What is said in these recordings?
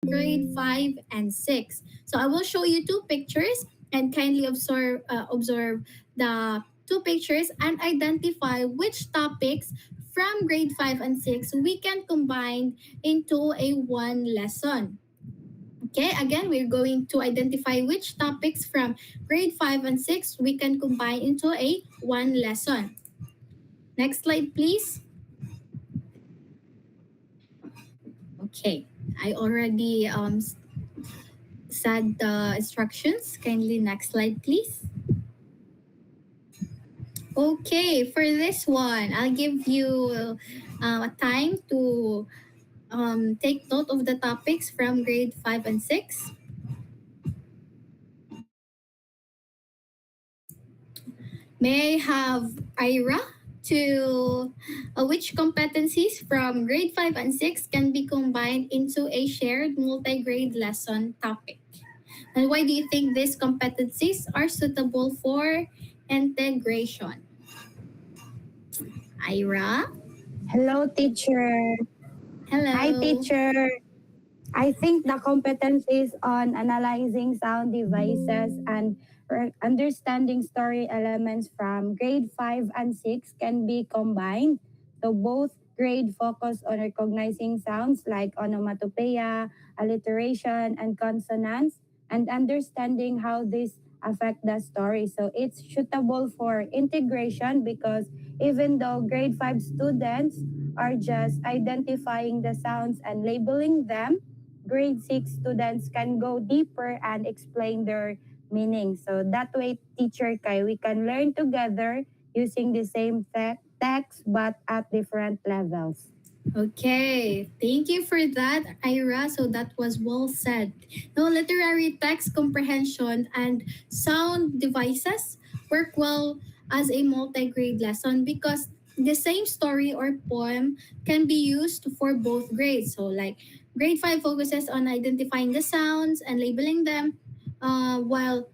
grade 5 and 6. So I will show you two pictures and kindly observe the two pictures and identify which topics from grade 5 and 6 we can combine into a one lesson. Okay, again, we're going to identify which topics from grade 5 and 6 we can combine into a one lesson. Next slide, please. Okay, I already said the instructions. Kindly next slide, please. Okay, for this one, I'll give you a time to take note of the topics from grade 5 and 6. May I have Ira to which competencies from grade 5 and 6 can be combined into a shared multi-grade lesson topic? And why do you think these competencies are suitable for integration? Ira? Hello, teacher. Hi, Hello. teacher. I think the competencies on analyzing sound devices and understanding story elements from grade 5 and 6 can be combined. So both grade focus on recognizing sounds like onomatopoeia, alliteration, and consonants, and understanding how these affect the story. So it's suitable for integration because even though grade 5 students are just identifying the sounds and labeling them, grade 6 students can go deeper and explain their meaning. So that way, Teacher Kai, we can learn together using the same text but at different levels. Okay, thank you for that, Ira. So that was well said. Now, literary text comprehension and sound devices work well as a multi-grade lesson because the same story or poem can be used for both grades. So, like grade 5 focuses on identifying the sounds and labeling them, while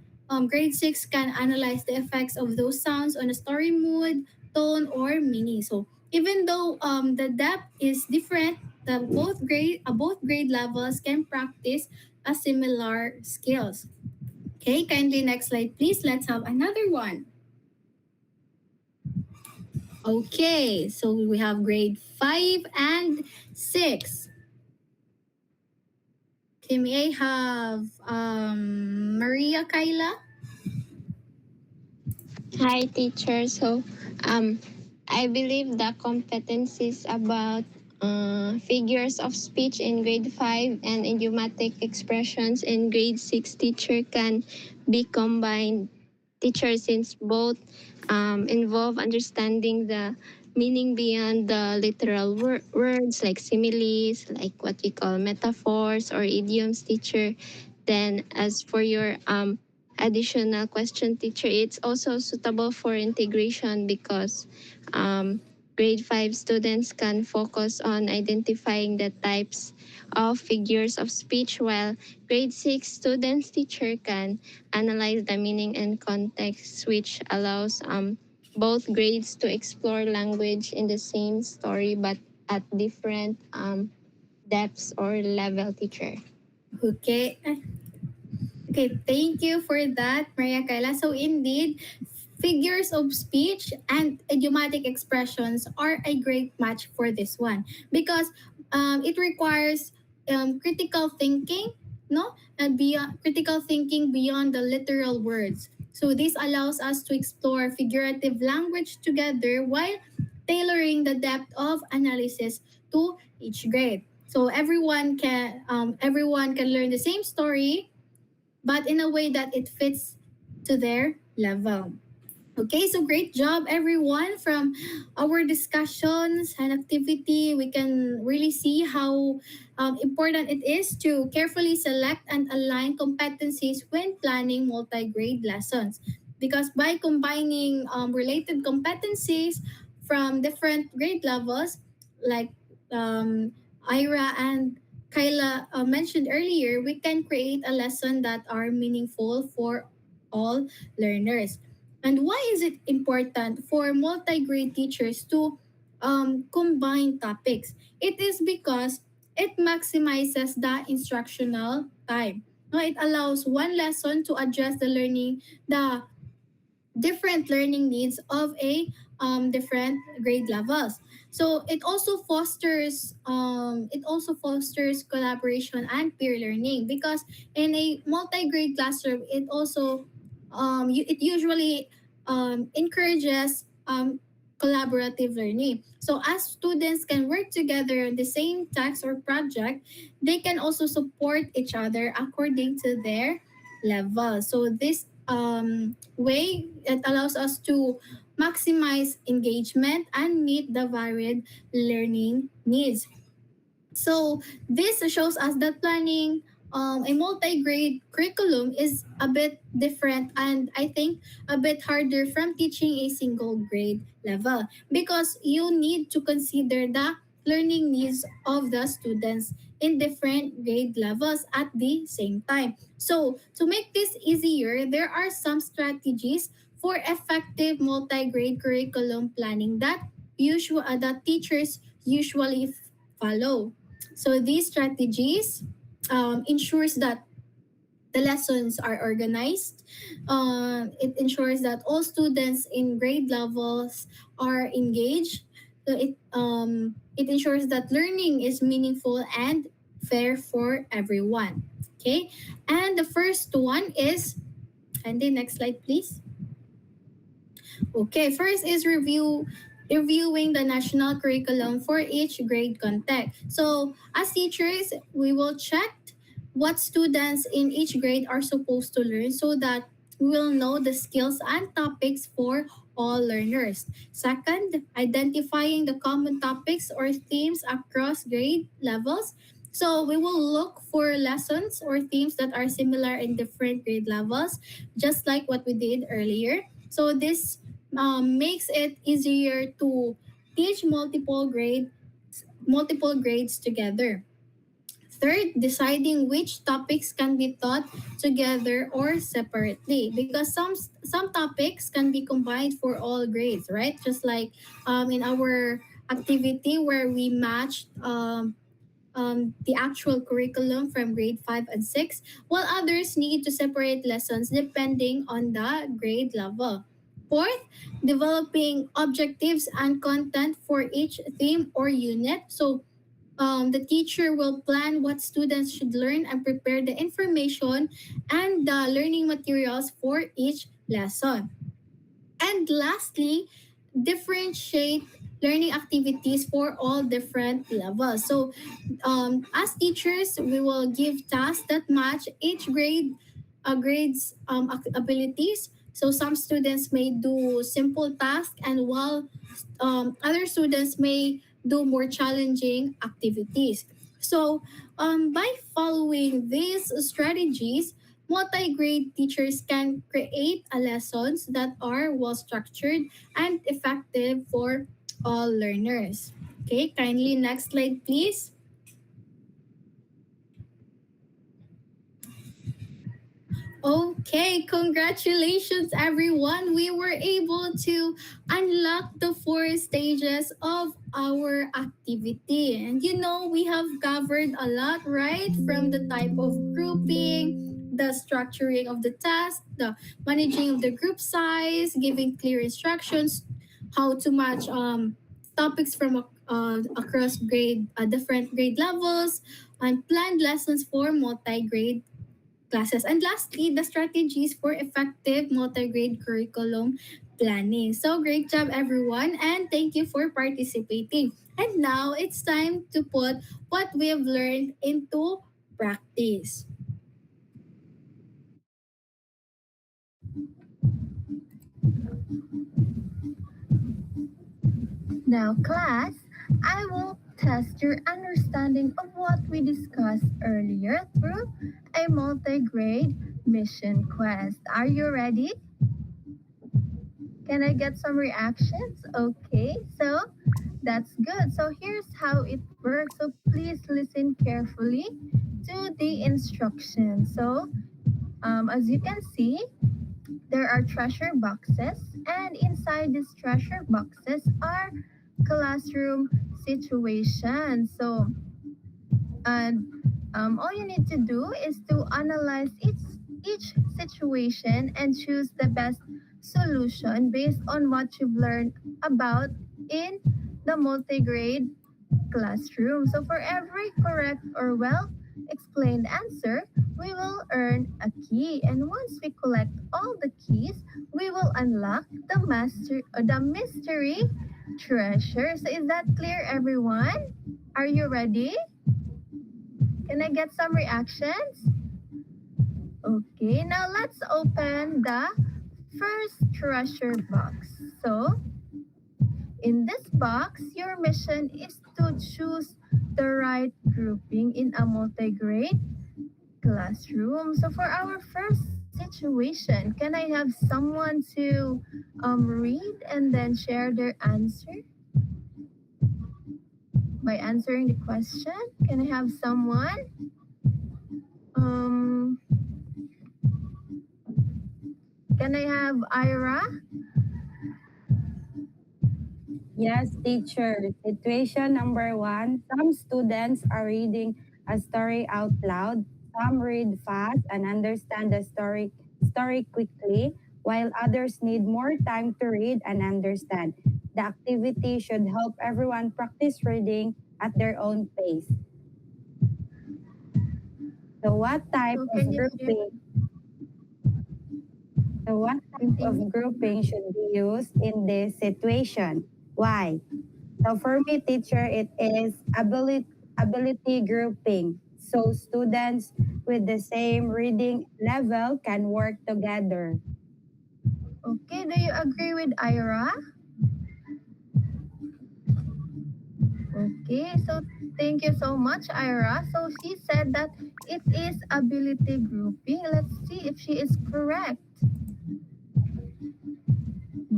grade 6 can analyze the effects of those sounds on a story mood, tone, or meaning. So, even though the depth is different, the both grade levels can practice a similar skills. Okay, kindly next slide, please. Let's have another one. Okay, so we have grade 5 and 6. Okay, may I have Maria Kyla? Hi, teacher. I believe the competencies about figures of speech in grade 5 and idiomatic expressions in grade 6 teacher can be combined. Teacher, since both involve understanding the meaning beyond the literal words like similes, like what we call metaphors or idioms, teacher. Then, as for your additional question, teacher, it's also suitable for integration because grade 5 students can focus on identifying the types of figures of speech, while grade 6 students teacher can analyze the meaning and context, which allows both grades to explore language in the same story but at different depths or level, teacher. Okay. Okay, thank you for that, Maria Kayla. So indeed, figures of speech and idiomatic expressions are a great match for this one because it requires critical thinking, no, and beyond critical thinking beyond the literal words. So this allows us to explore figurative language together while tailoring the depth of analysis to each grade. So everyone can learn the same story but in a way that it fits to their level. Okay, so great job, everyone. From our discussions and activity, we can really see how important it is to carefully select and align competencies when planning multi grade lessons. Because by combining related competencies from different grade levels, like Ira and Kyla mentioned earlier, we can create a lesson that are meaningful for all learners. And why is it important for multi-grade teachers to combine topics? It is because it maximizes the instructional time. No, it allows one lesson to address the different learning needs of a different grade levels. So it also fosters collaboration and peer learning, because in a multi-grade classroom it usually encourages collaborative learning. So as students can work together on the same task or project, they can also support each other according to their level. So this way, it allows us to maximize engagement and meet the varied learning needs. So this shows us that planning a multi-grade curriculum is a bit different, and I think a bit harder from teaching a single grade level, because you need to consider the learning needs of the students in different grade levels at the same time. So to make this easier, there are some strategies for effective multi-grade curriculum planning that teachers usually follow. So these strategies ensures that the lessons are organized. It ensures that all students in grade levels are engaged. So it ensures that learning is meaningful and fair for everyone. Okay, and the first one is, and the next slide, please. Okay, first is reviewing the national curriculum for each grade context. So, as teachers, we will check what students in each grade are supposed to learn, so that we will know the skills and topics for all learners. Second, identifying the common topics or themes across grade levels. So, we will look for lessons or themes that are similar in different grade levels, just like what we did earlier. So, this makes it easier to teach multiple grades together. Third, deciding which topics can be taught together or separately, because some topics can be combined for all grades, right? Just like in our activity where we matched the actual curriculum from grade 5 and 6, while others need to separate lessons depending on the grade level. Fourth, developing objectives and content for each theme or unit. So the teacher will plan what students should learn and prepare the information and the learning materials for each lesson. And lastly, differentiate learning activities for all different levels. So, as teachers, we will give tasks that match each grade's abilities. So, some students may do simple tasks, and while other students may do more challenging activities. So, by following these strategies, multi-grade teachers can create lessons that are well structured and effective for all learners. Okay, kindly next slide, please. Okay, congratulations everyone. We were able to unlock the four stages of our activity. And we have covered a lot, right? From the type of grouping, the structuring of the task, the managing of the group size, giving clear instructions, how to match topics from across different grade levels, and planned lessons for multi-grade classes. And lastly, the strategies for effective multi-grade curriculum planning. So great job everyone, and thank you for participating. And now it's time to put what we have learned into practice. Now, class, I will test your understanding of what we discussed earlier through a multi-grade mission quest. Are you ready? Can I get some reactions? Okay, so that's good. So here's how it works. So please listen carefully to the instructions. So as you can see, there are treasure boxes, and inside these treasure boxes are classroom situations. So And all you need to do is to analyze each situation and choose the best solution based on what you've learned about in the multi-grade classroom. So for every correct or well explained answer, we will earn a key. And once we collect all the keys, we will unlock the mystery treasure. So is that clear, everyone? Are you ready? Can I get some reactions? Okay, now let's open the first treasure box. So, in this box, your mission is to choose the right grouping in a multi-grade classroom. So, for our first situation, can I have someone to read and then share their answer by answering the question? Can I have someone? Um, can I have Ira? Yes, teacher. Situation number one. Some students are reading a story out loud. Some read fast and understand the story quickly, while others need more time to read and understand. The activity should help everyone practice reading at their own pace. So what type So, of can you share? grouping So what type Continue. of grouping should be used in this situation? Why? So for me, teacher, it is ability grouping. So students with the same reading level can work together. Okay, do you agree with Ira? Okay, so thank you so much, Ira. So she said that it is ability grouping. Let's see if she is correct.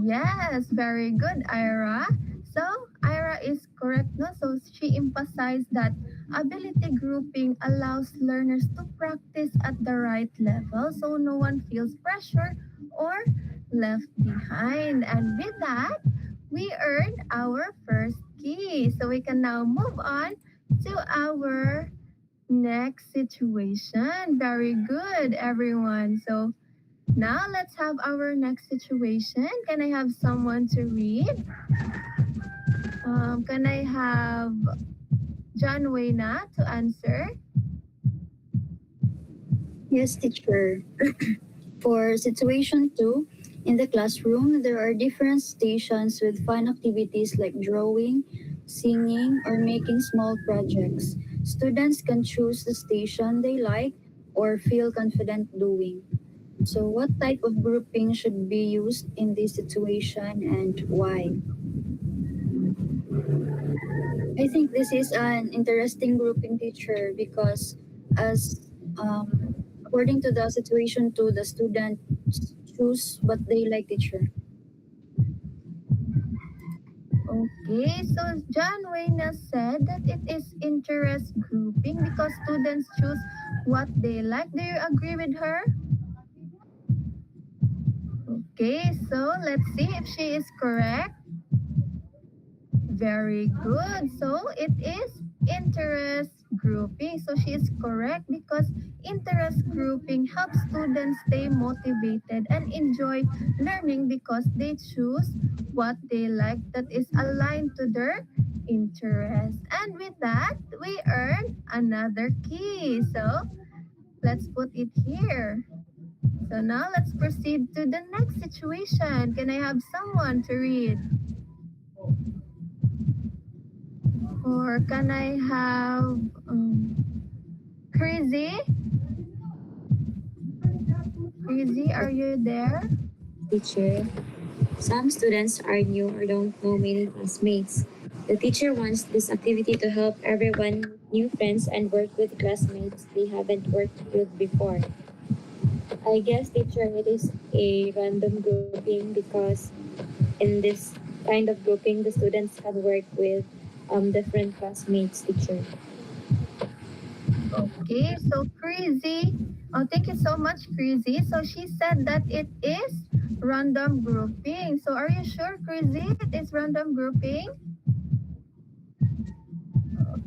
Yes, very good, Ira. So Ira is correct, no? So she emphasized that ability grouping allows learners to practice at the right level so no one feels pressure or left behind. And with that, we earned our first key. So we can now move on to our next situation. Very good, everyone. So now let's have our next situation. Can I have someone to read? Can I have John Wayna to answer? Yes, teacher. For situation 2, in the classroom, there are different stations with fun activities like drawing, singing, or making small projects. Students can choose the station they like or feel confident doing. So, what type of grouping should be used in this situation and why? I think this is an interesting grouping, teacher, because as according to the situation to the student choose what they like, teacher. Okay, so John Wayna said that it is interest grouping because students choose what they like. Do you agree with her? Okay, so let's see if she is correct. Very good. So it is interest grouping. So she is correct because interest grouping helps students stay motivated and enjoy learning because they choose what they like that is aligned to their interest. And with that, we earn another key. So let's put it here. So now let's proceed to the next situation. Can I have someone to read? Or can I have Crazy? Crazy, are you there? Teacher, some students are new or don't know many classmates. The teacher wants this activity to help everyone make new friends and work with classmates they haven't worked with before. I guess, teacher, it is a random grouping because in this kind of grouping, the students can work with different classmates, teacher. Okay, so Crazy. Oh, thank you so much, Crazy. So she said that it is random grouping. So are you sure, Crazy, it is random grouping?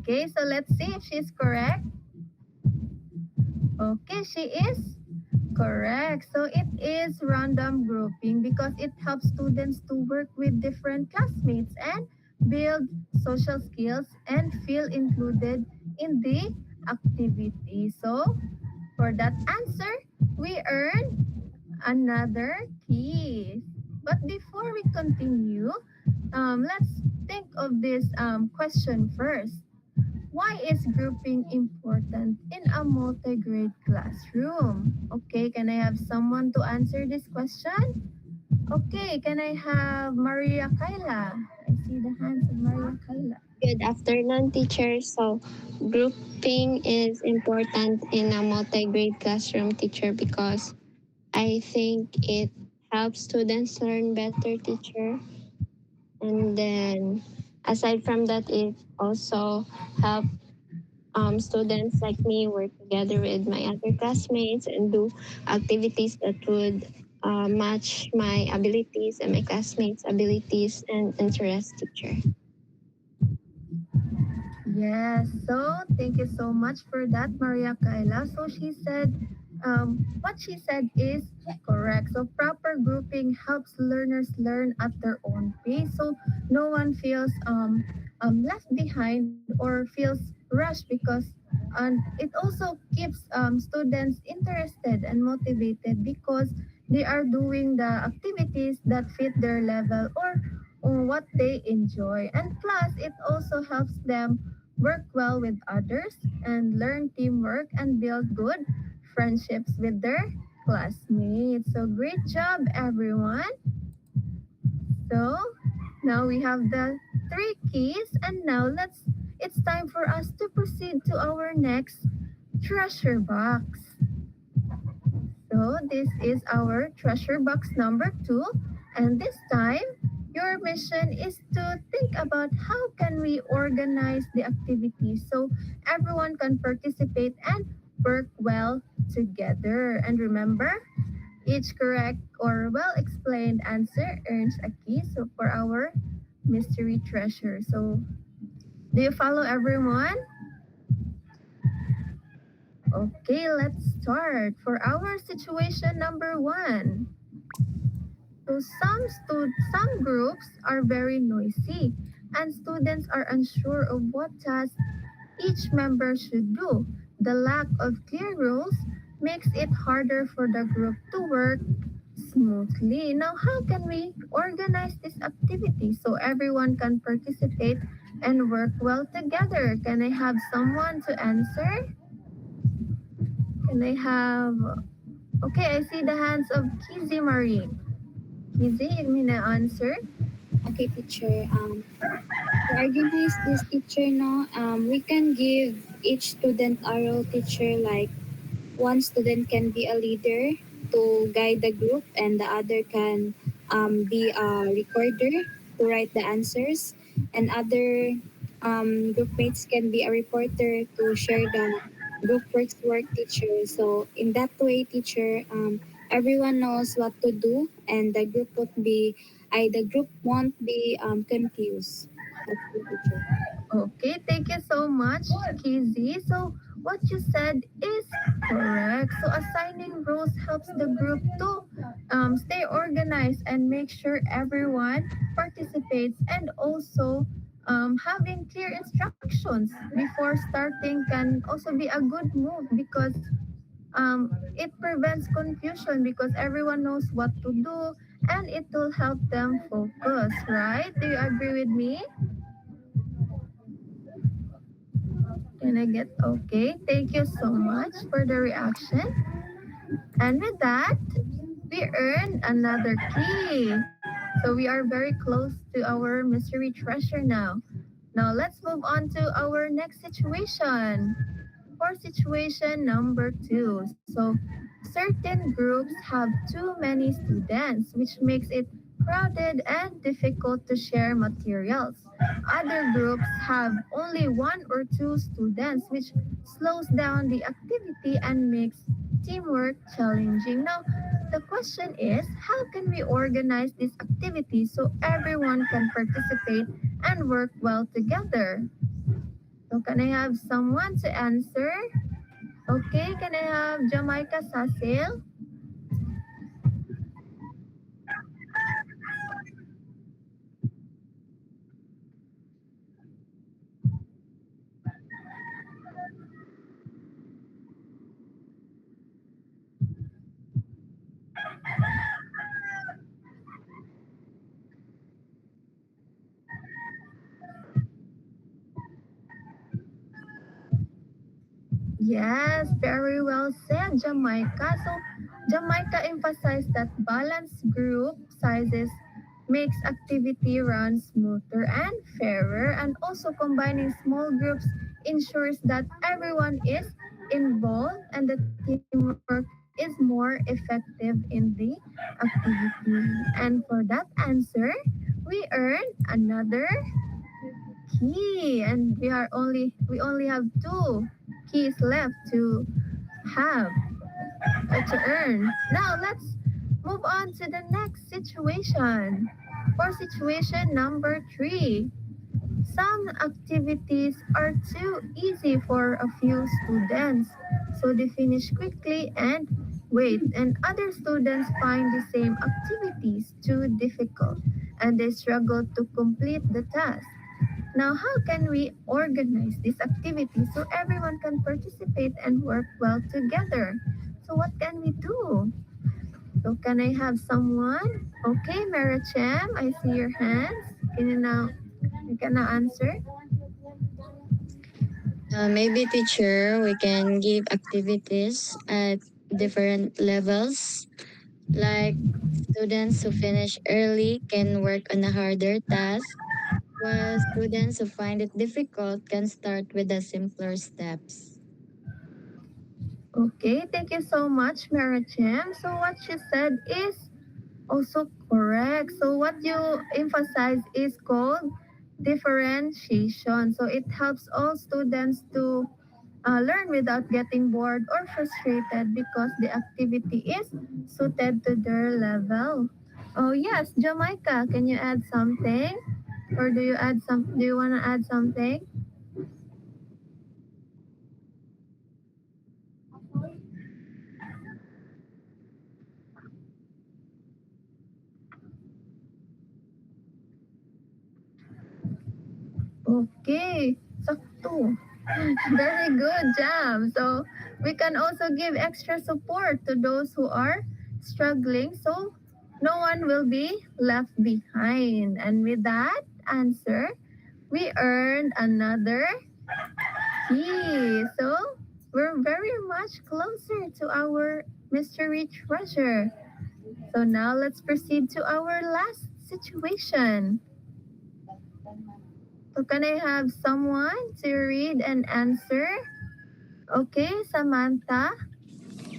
Okay, so let's see if she's correct. Okay, she is correct. So it is random grouping because it helps students to work with different classmates and build social skills and feel included in the activity. So for that answer, we earn another key. But before we continue, let's think of this question first. Why is grouping important in a multi-grade classroom? Okay, can I have someone to answer this question? Okay, can I have Maria Kyla? I see the hands of Maria Kyla. Good afternoon, teacher. So, grouping is important in a multi-grade classroom, teacher, because I think it helps students learn better, teacher. And then, aside from that, it also helps students like me work together with my other classmates and do activities that would match my abilities and my classmates' abilities and interests, teacher. Yes, so thank you so much for that, Maria Kyla. So she said, what she said is correct. So proper grouping helps learners learn at their own pace. So no one feels left behind or feels rushed because and it also keeps students interested and motivated because they are doing the activities that fit their level or what they enjoy. And plus, it also helps them work well with others, and learn teamwork and build good friendships with their classmates. So great job, everyone. So now we have the three keys, and now it's time for us to proceed to our next treasure box. So this is our treasure box number 2, and this time your mission is to think about how can we organize the activities so everyone can participate and work well together. And remember, each correct or well explained answer earns a key so for our mystery treasure. So do you follow, everyone? Okay, let's start. For our situation number 1. So some groups are very noisy and students are unsure of what task each member should do. The lack of clear rules makes it harder for the group to work smoothly. Now, how can we organize this activity so everyone can participate and work well together? Can I have someone to answer? Can I have... Okay, I see the hands of Kizzy Marie. Kizzy, you mean an answer? Okay, teacher. To organize this teacher, no, we can give each student a role, teacher. Like one student can be a leader to guide the group, and the other can be a recorder to write the answers, and other group mates can be a reporter to share the group work, teacher. So in that way, teacher, everyone knows what to do, and the group won't be confused. That's the teacher. Okay, thank you so much, Kizzy. So what you said is correct. So assigning roles helps the group to stay organized and make sure everyone participates, and also having clear instructions before starting can also be a good move because it prevents confusion because everyone knows what to do and it will help them focus, right? Do you agree with me? Can I get okay? Thank you so much for the reaction. And with that, we earned another key. So we are very close to our mystery treasure now. Now let's move on to our next situation. For situation number 2. So certain groups have too many students, which makes it crowded and difficult to share materials. Other groups have only one or two students, which slows down the activity and makes teamwork challenging. Now, the question is, how can we organize this activity so everyone can participate and work well together? So can I have someone to answer? Okay, can I have Jamaica Sasil? Yes, very well said, Jamaica. So, Jamaica emphasized that balanced group sizes makes activity run smoother and fairer, and also combining small groups ensures that everyone is involved and the teamwork is more effective in the activity. And for that answer, we earned another key, and we only have two keys left to have to earn. Now let's move on to the next situation. For situation number 3, some activities are too easy for a few students, so they finish quickly and wait, and other students find the same activities too difficult and they struggle to complete the task. Now, how can we organize this activity so everyone can participate and work well together? So, what can we do? So, can I have someone? Okay, Marichem, I see your hands. You can now answer? Maybe teacher, we can give activities at different levels. Like students who finish early can work on a harder task, while students who find it difficult can start with the simpler steps. Okay, thank you so much, Marichem. So, what you said is also correct. So what you emphasize is called differentiation. So it helps all students to learn without getting bored or frustrated because the activity is suited to their level. Oh yes, Jamaica, can you add something? Or do you wanna add something? Okay, sakto. Very good job. So we can also give extra support to those who are struggling so no one will be left behind. And with that answer, we earned another key. So we're very much closer to our mystery treasure. So now let's proceed to our last situation. So can I have someone to read and answer? Okay, Samantha.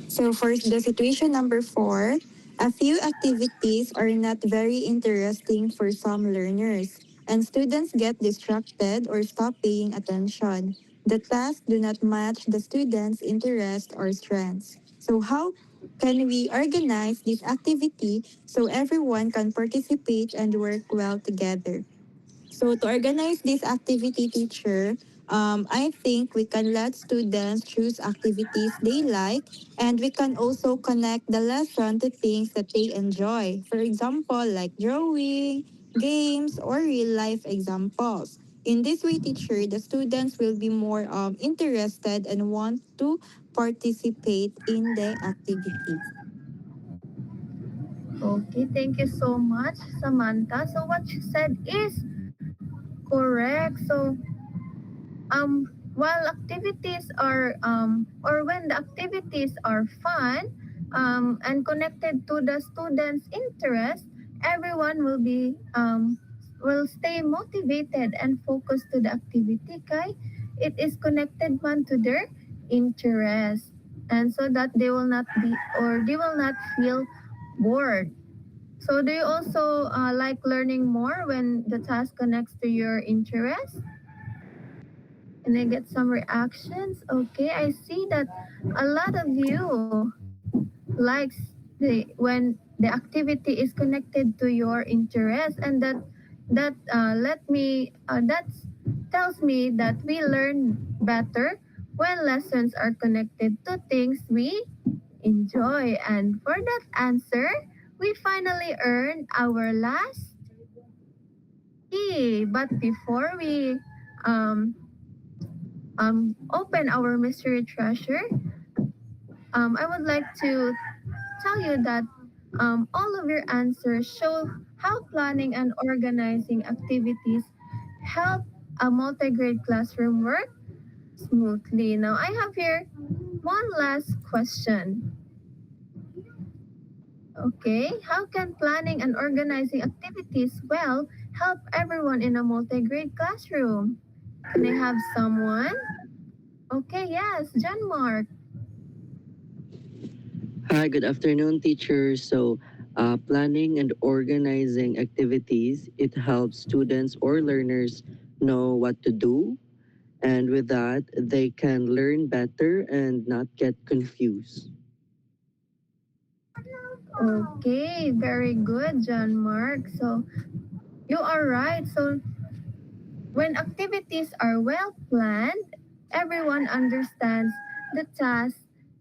So for the situation number 4, a few activities are not very interesting for some learners, and students get distracted or stop paying attention. The tasks do not match the students' interest or strengths. So how can we organize this activity so everyone can participate and work well together? So to organize this activity, teacher, I think we can let students choose activities they like, and we can also connect the lesson to things that they enjoy. For example, like drawing, games, or real life examples. In this way, teacher, the students will be more interested and want to participate in the activity. Okay, thank you so much, Samantha. So what you said is correct. So while activities are or when the activities are fun and connected to the students' interest, everyone will stay motivated and focused to the activity. Kay, it is connected man to their interest, and so that they will not feel bored. So do you also like learning more when the task connects to your interest? Can I get some reactions? Okay, I see that a lot of you likes when the activity is connected to your interest, and that let me that's tells me that we learn better when lessons are connected to things we enjoy. And for that answer, we finally earned our last key. But before we um, open our mystery treasure, I would like to tell you that all of your answers show how planning and organizing activities help a multi-grade classroom work smoothly. Now, I have here one last question. Okay, how can planning and organizing activities well help everyone in a multi-grade classroom? Can I have someone? Okay, yes, John Mark. Hi, good afternoon, teachers. Planning and organizing activities, it helps students or learners know what to do. And with that, they can learn better and not get confused. Okay, very good, John Mark. So you are right. So when activities are well planned, everyone understands the task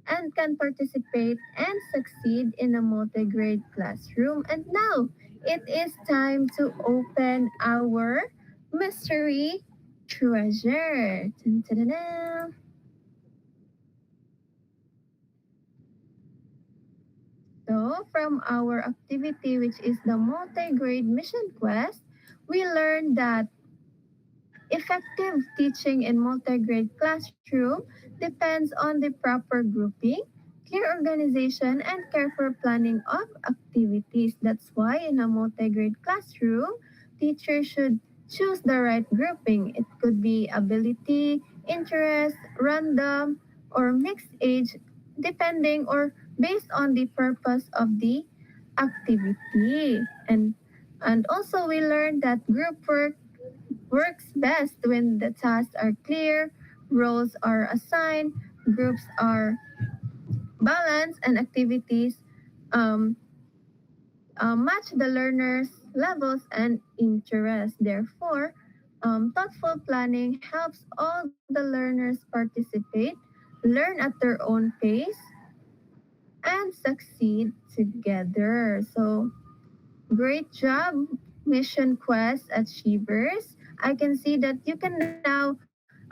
and can participate and succeed in a multi-grade classroom. And now it is time to open our mystery treasure. Dun, dun, dun, dun. So, from our activity, which is the multi-grade mission quest, we learned that effective teaching in multi-grade classroom depends on the proper grouping, clear organization, and careful planning of activities. That's why in a multi-grade classroom, teachers should choose the right grouping. It could be ability, interest, random, or mixed age, depending or based on the purpose of the activity. And also we learned that group work works best when the tasks are clear, roles are assigned, groups are balanced, and activities um, match the learners' levels and interests. Therefore, thoughtful planning helps all the learners participate, learn at their own pace, and succeed together. So, great job, Mission Quest Achievers. I can see that you can now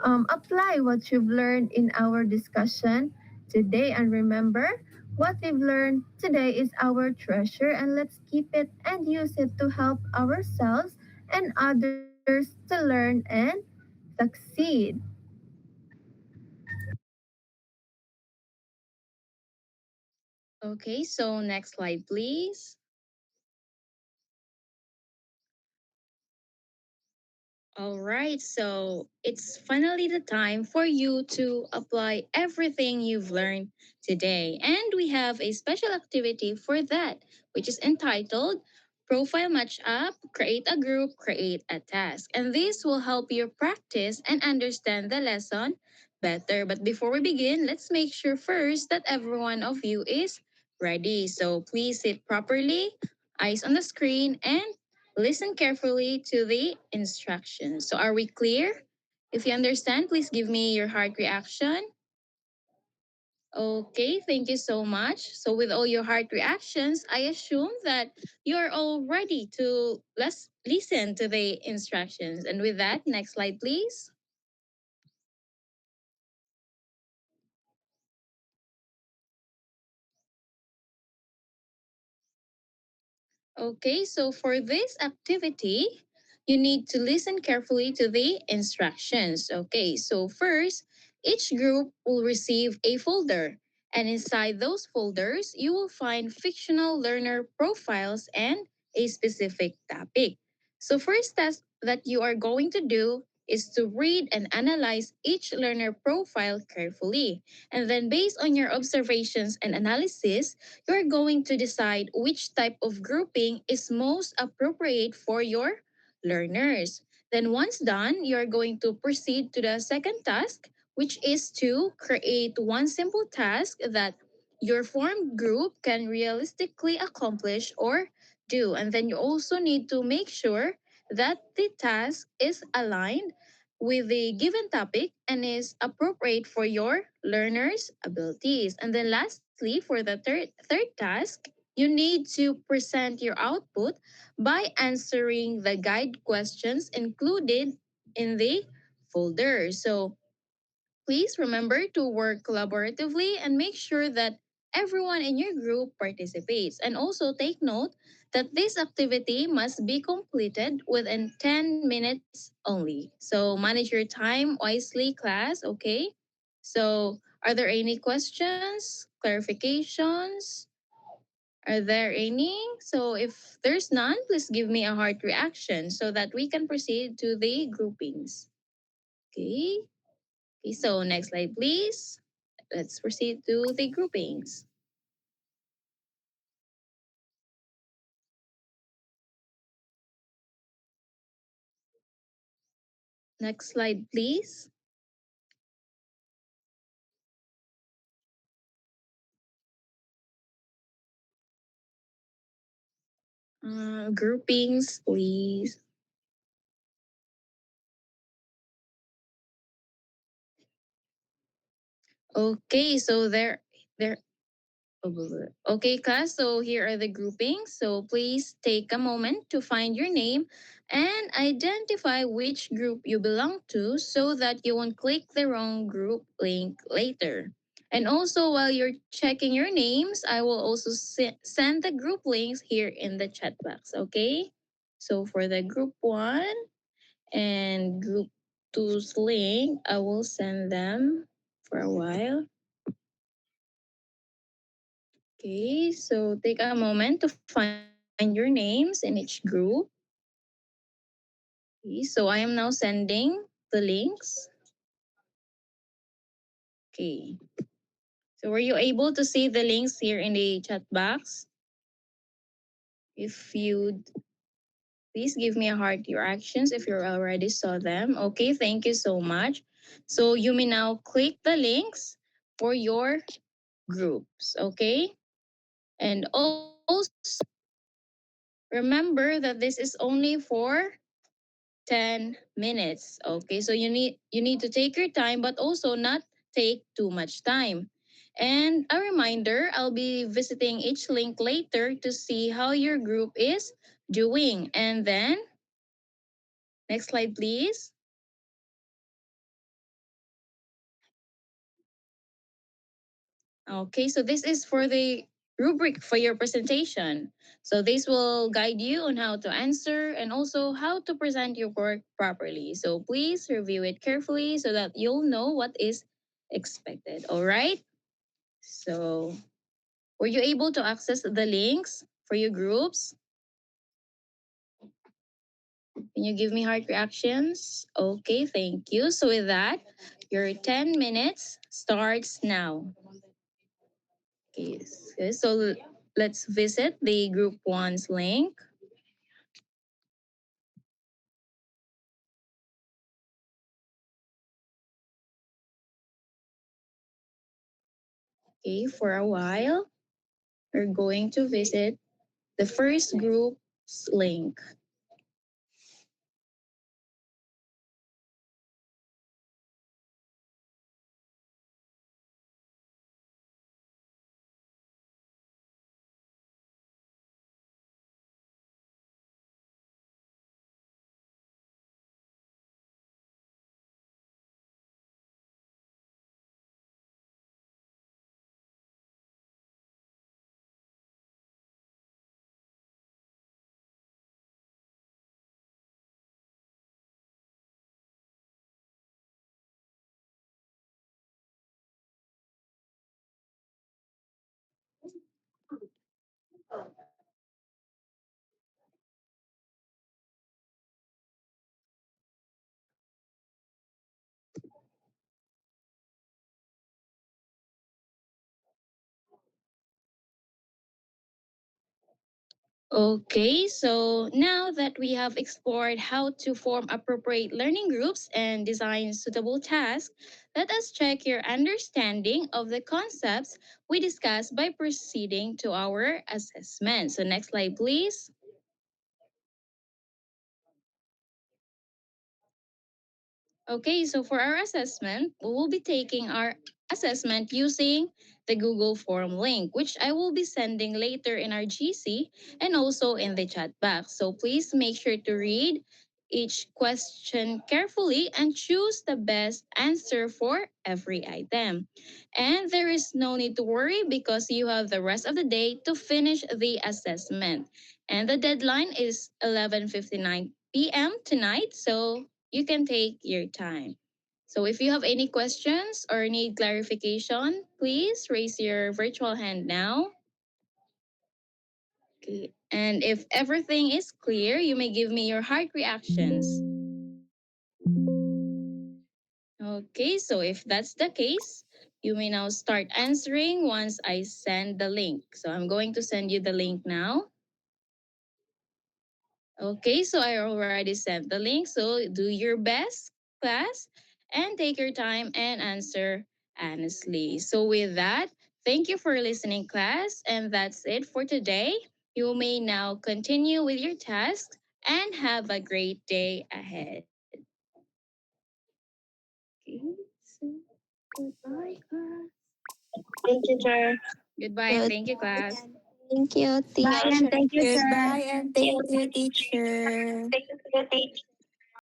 apply what you've learned in our discussion today. And remember, what we've learned today is our treasure, and let's keep it and use it to help ourselves and others to learn and succeed. Okay, so next slide, please. All right, so it's finally the time for you to apply everything you've learned today. And we have a special activity for that, which is entitled Profile Match Up, Create a Group, Create a Task. And this will help you practice and understand the lesson better. But before we begin, let's make sure first that every one of you is ready. So please sit properly, eyes on the screen, and listen carefully to the instructions. So, are we clear? If you understand, please give me your heart reaction. Okay, thank you so much. So, with all your heart reactions, I assume that you're all ready to let's listen to the instructions. And with that, next slide, please. Okay, so for this activity, you need to listen carefully to the instructions. Okay, so first, each group will receive a folder, and inside those folders, you will find fictional learner profiles and a specific topic. So, first task that you are going to do is to read and analyze each learner profile carefully. And then, based on your observations and analysis, you're going to decide which type of grouping is most appropriate for your learners. Then, once done, you're going to proceed to the second task, which is to create one simple task that your formed group can realistically accomplish or do. And then you also need to make sure that the task is aligned with the given topic and is appropriate for your learners' abilities. And then lastly, for the third task, you need to present your output by answering the guide questions included in the folder. So please remember to work collaboratively and make sure that everyone in your group participates. And also take note that this activity must be completed within 10 minutes only. So manage your time wisely, class, okay? So are there any questions, clarifications? Are there any? So if there's none, please give me a heart reaction so that we can proceed to the groupings. Okay. Okay, so next slide, please. Let's proceed to the groupings. Next slide, please. Groupings, please. Okay, so there. Okay, class. So here are the groupings. So please take a moment to find your name and identify which group you belong to so that you won't click the wrong group link later. And also, while you're checking your names, I will also send the group links here in the chat box. Okay. So for the group one and group two's link, I will send them for a while. Okay, so take a moment to find your names in each group. Okay, so I am now sending the links. Okay. So were you able to see the links here in the chat box? If you please give me a heart your actions if you already saw them. Okay, thank you so much. So you may now click the links for your groups, okay? And also remember that this is only for 10 minutes. Okay, so you need to take your time but also not take too much time. And a reminder, I'll be visiting each link later to see how your group is doing. And then next slide please. Okay, so this is for the rubric for your presentation. So this will guide you on how to answer and also how to present your work properly. So please review it carefully so that you'll know what is expected. All right? So were you able to access the links for your groups? Can you give me heart reactions? Okay, thank you. So with that, your 10 minutes starts now. Okay, so let's visit the group one's link. Okay, for a while, we're going to visit the first group's link. Okay, so now that we have explored how to form appropriate learning groups and design suitable tasks, let us check your understanding of the concepts we discussed by proceeding to our assessment. So next slide, please. Okay, so for our assessment, we will be taking our assessment using the Google Form link, which I will be sending later in our GC and also in the chat box. So please make sure to read each question carefully and choose the best answer for every item. And there is no need to worry because you have the rest of the day to finish the assessment. And the deadline is 11:59 p.m. tonight, so you can take your time. So if you have any questions or need clarification, please raise your virtual hand now. Okay. And if everything is clear, you may give me your heart reactions. Okay, so if that's the case, you may now start answering once I send the link. So I'm going to send you the link now. Okay, so I already sent the link. So do your best, class, and take your time and answer honestly. So with that, thank you for listening, class, and that's it for today. You may now continue with your task and have a great day ahead. Okay, so goodbye, class. Thank you, sir. Goodbye and thank you, class. Thank you, Bye and teacher. thank you, sir. Goodbye and thank you, teacher. Thank you, teacher.